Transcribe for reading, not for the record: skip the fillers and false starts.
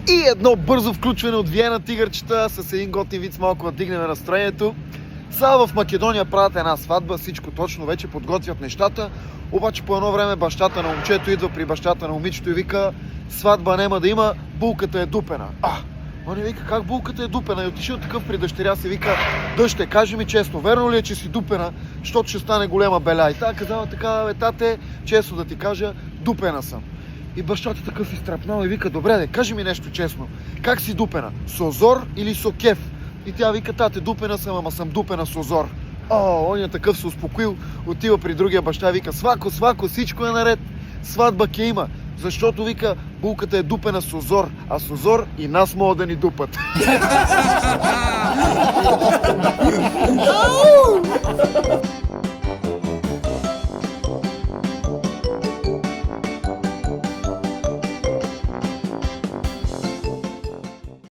И едно бързо включване от Виена тигърчета с един готин вид с малко да дигнем настроението. Сега в Македония правят една сватба, всичко точно, вече подготвят нещата. Обаче по едно време бащата на момчето идва при бащата на момичето и вика: сватба няма да има, булката е дупена. Он вика: как булката е дупена? И отишъл такъв при дъщеря си, вика: дъще, кажи ми честно, верно ли е, че си дупена, защото ще стане голема беля? И тя казала така: тате, честно да ти кажа, дупена съм. И бащата такъв изтрапнал и вика: добре де, кажи ми нещо честно, как си дупена? С озор или с океф? И тя вика: тате, дупена съм, ама съм дупена с озор. Он е такъв се успокоил, отива при другия баща и вика: свако, всичко е наред, сватба ке има. Защото, вика, булката е дупена с озор, а с озор и нас могат да ни дупат.